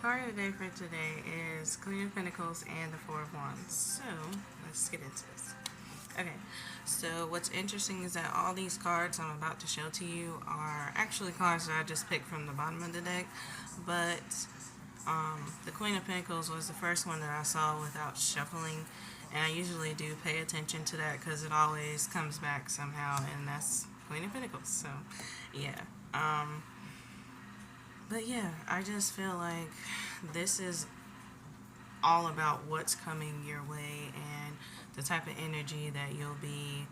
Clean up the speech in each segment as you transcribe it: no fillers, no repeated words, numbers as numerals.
Card of the day for today is Queen of Pentacles and the Four of Wands. So, let's get into this. Okay, so what's interesting is that all these cards I'm about to show to you are actually cards that I just picked from the bottom of the deck, but the Queen of Pentacles was the first one that I saw without shuffling, and I usually do pay attention to that because it always comes back somehow, and that's Queen of Pentacles. So, yeah. But yeah, I just feel like this is all about what's coming your way and the type of energy that you'll be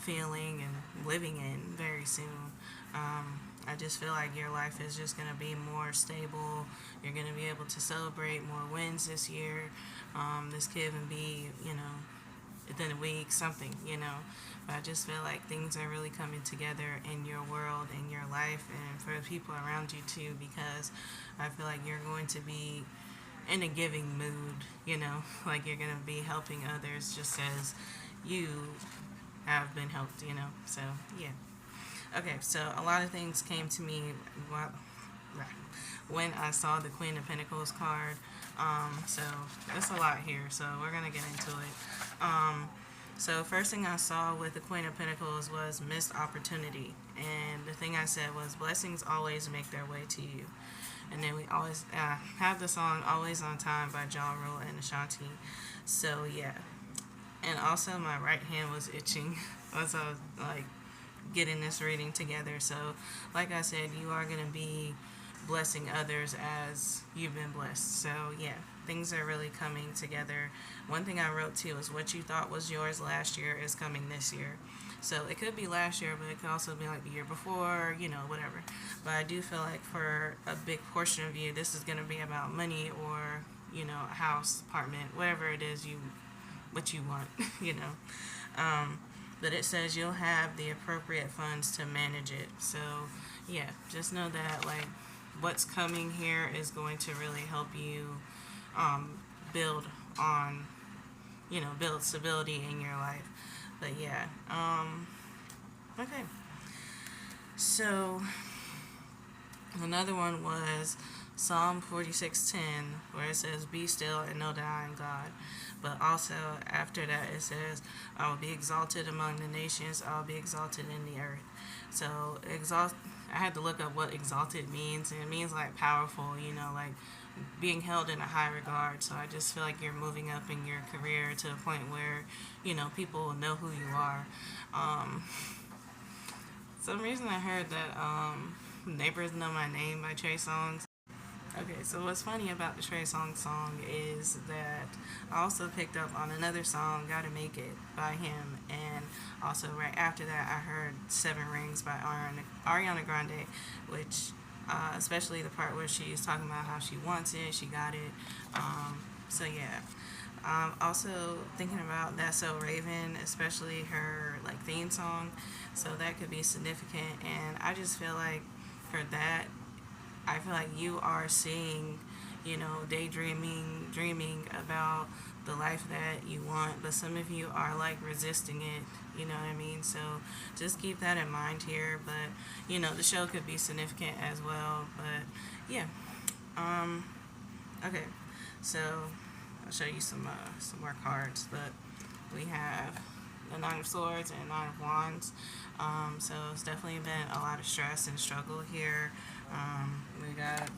feeling and living in very soon. I just feel like your life is just going to be more stable. You're going to be able to celebrate more wins this year. This could even be, within a week, something, But I just feel like things are really coming together in your world, in your life, and for the people around you too, because I feel like you're going to be in a giving mood, like you're going to be helping others just as you have been helped, So, yeah. Okay, so a lot of things came to me when I saw the Queen of Pentacles card. So that's a lot here, so we're going to get into it. So first thing I saw with the Queen of Pentacles was missed opportunity. And the thing I said was blessings always make their way to you. And then we always have the song Always on Time by Ja Rule and Ashanti. So yeah. And also my right hand was itching as I was like getting this reading together. So like I said, you are going to be blessing others as you've been blessed. So yeah, things are really coming together. One thing I wrote too is what you thought was yours last year is coming this year. So it could be last year, but it could also be like the year before, whatever. But I do feel like for a big portion of you, this is going to be about money or, a house, apartment, whatever it is what you want, But it says you'll have the appropriate funds to manage it. So yeah, just know that like what's coming here is going to really help you build on, build stability in your life. But yeah, okay. So another one was Psalm 46:10, where it says, "Be still and know that I am God." But also after that it says, "I will be exalted among the nations. I will be exalted in the earth." So I had to look up what exalted means, and it means like powerful, like being held in a high regard. So I just feel like you're moving up in your career to a point where, people will know who you are. Some reason I heard that Neighbors Know My Name by Trey Songz. Okay, so what's funny about the Trey Songz song is that I also picked up on another song, Gotta Make It, by him, and also right after that I heard Seven Rings by Ariana Grande, which especially the part where she's talking about how she wants it, she got it. So yeah. Also thinking about That's So Raven, especially her like theme song, so that could be significant. And I just feel like for that, I feel like you are seeing, daydreaming, dreaming about the life that you want, but some of you are like resisting it, you know what I mean? So just keep that in mind here. But the show could be significant as well. But yeah, okay. So I'll show you some more cards. But we have the Nine of Swords and Nine of Wands. So it's definitely been a lot of stress and struggle here. We got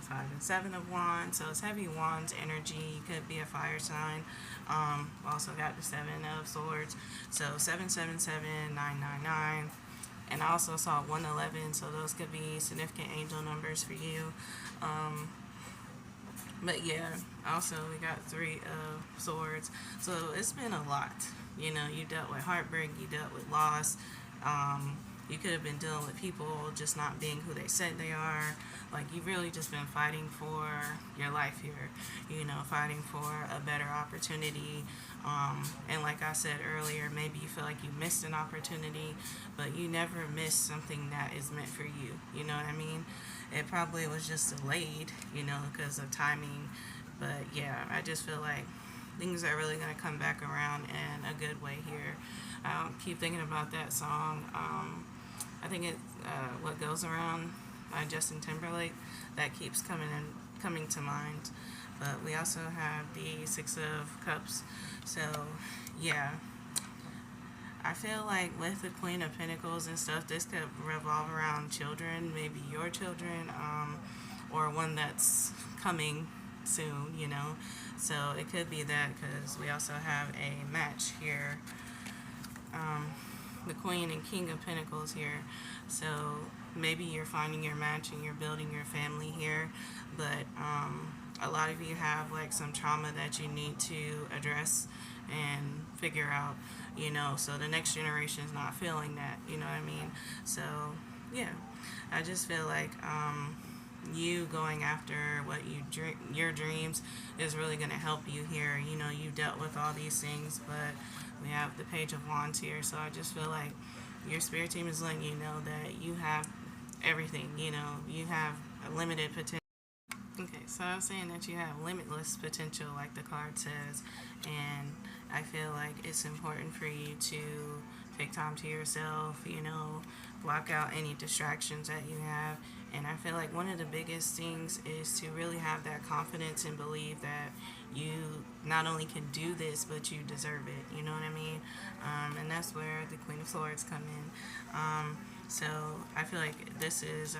5 and 7 of Wands, so it's heavy Wands energy. You could be a fire sign. Also got the 7 of Swords, so 777 999, and I also saw 111. So those could be significant angel numbers for you. But yeah, also we got 3 of Swords. So it's been a lot. You dealt with heartbreak, you dealt with loss. You could have been dealing with people just not being who they said they are. Like, you've really just been fighting for your life here, fighting for a better opportunity. And like I said earlier, maybe you feel like you missed an opportunity, but you never miss something that is meant for you. You know what I mean? It probably was just delayed, because of timing. But yeah, I just feel like things are really going to come back around in a good way here. I keep thinking about that song. I think it's What Goes Around by Justin Timberlake. That keeps coming coming to mind. But we also have the Six of Cups. So, yeah. I feel like with the Queen of Pentacles and stuff, this could revolve around children, maybe your children, or one that's coming soon, you know. So it could be that, because we also have a match here. The Queen and King of Pentacles here. So maybe you're finding your match and you're building your family here, but a lot of you have like some trauma that you need to address and figure out, you know, so the next generation is not feeling that, you know what I mean? So yeah, I just feel like you going after what your dreams is really going to help you here. You know, you dealt with all these things, but we have the Page of Wands here, so I just feel like your spirit team is letting you know that you have everything. You know, you have a limited potential. Okay, so I was saying that you have limitless potential, like the card says, and I feel like it's important for you to take time to yourself, you know, block out any distractions that you have. And I feel like one of the biggest things is to really have that confidence and believe that you not only can do this, but you deserve it. You know what I mean? And that's where the Queen of Swords come in. So I feel like this is,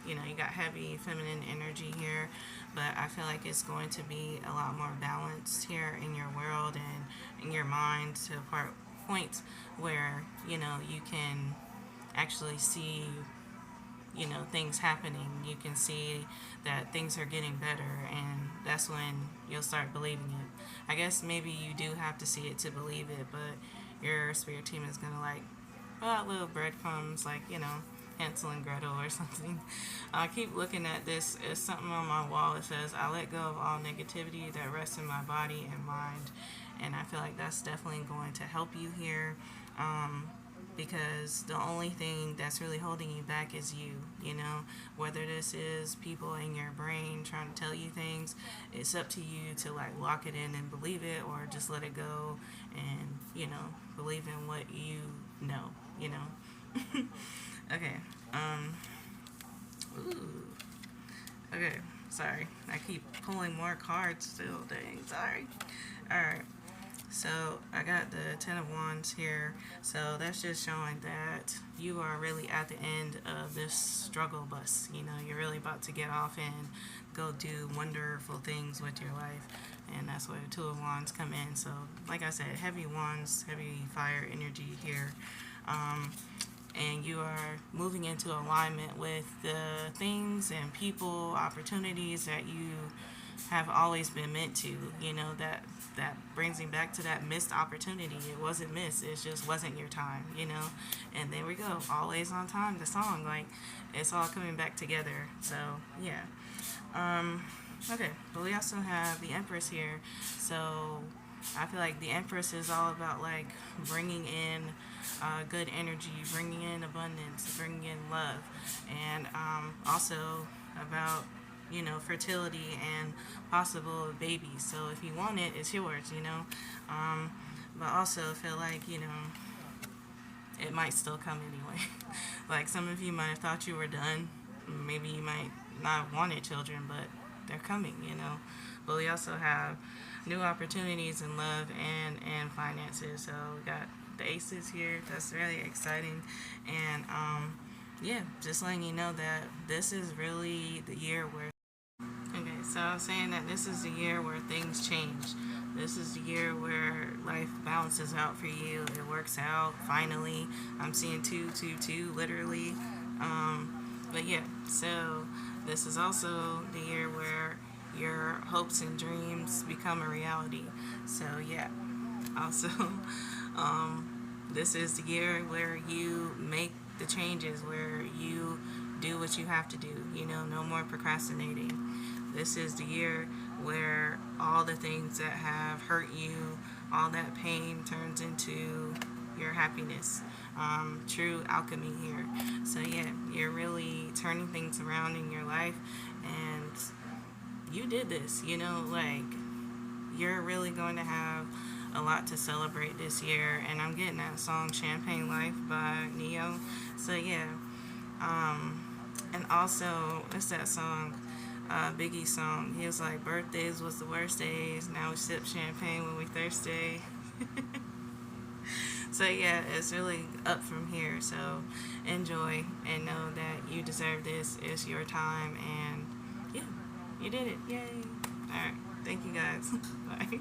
you know, you got heavy feminine energy here, but I feel like it's going to be a lot more balanced here in your world and in your mind to points where, you know, you can actually see, you know, things happening. You can see that things are getting better, and that's when you'll start believing it. I guess maybe you do have to see it to believe it, but your spirit team is gonna like put out little breadcrumbs, like, you know, Hansel and Gretel or something. I keep looking at this. It's something on my wall. It says, I let go of all negativity that rests in my body and mind. And I feel like that's definitely going to help you here. Because the only thing that's really holding you back is you know, whether this is people in your brain trying to tell you things, it's up to you to like lock it in and believe it, or just let it go and, you know, believe in what you know. Okay, ooh, okay, sorry, I keep pulling more cards still, dang, sorry. Alright, so I got the Ten of Wands here, so that's just showing that you are really at the end of this struggle bus. You know, you're really about to get off and go do wonderful things with your life, and that's where the Two of Wands come in. So, like I said, heavy wands, heavy fire energy here. And you are moving into alignment with the things and people, opportunities that you have always been meant to. You know, that brings me back to that missed opportunity. It wasn't missed, it just wasn't your time, you know. And there we go, always on time, the song, like, it's all coming back together. So yeah. Okay, but we also have the Empress here. So I feel like the Empress is all about like bringing in good energy, bringing in abundance, bringing in love, and also about, you know, fertility and possible babies. So if you want it, it's yours, you know. But also feel like, you know, it might still come anyway. Like some of you might have thought you were done. Maybe you might not have wanted children, but they're coming, you know. But we also have new opportunities in love and finances. So we got the aces here. That's really exciting. And yeah, just letting you know that this is really the year where, okay, so I'm saying that this is the year where things change. This is the year where life balances out for you. It works out finally. I'm seeing 222 literally. But yeah, so this is also the year where your hopes and dreams become a reality. So yeah, also this is the year where you make the changes, where you do what you have to do, you know, no more procrastinating. This is the year where all the things that have hurt you, all that pain turns into your happiness. True alchemy here. So yeah, you're really turning things around in your life, and you did this, you know, like, you're really going to have a lot to celebrate this year. And I'm getting that song Champagne Life by Neo. So yeah, and also it's that song Biggie's song. He was like, birthdays was the worst days. Now we sip champagne when we thirsty. So yeah, it's really up from here. So enjoy and know that you deserve this. It's your time, and yeah, you did it. Yay! All right, thank you guys. Bye.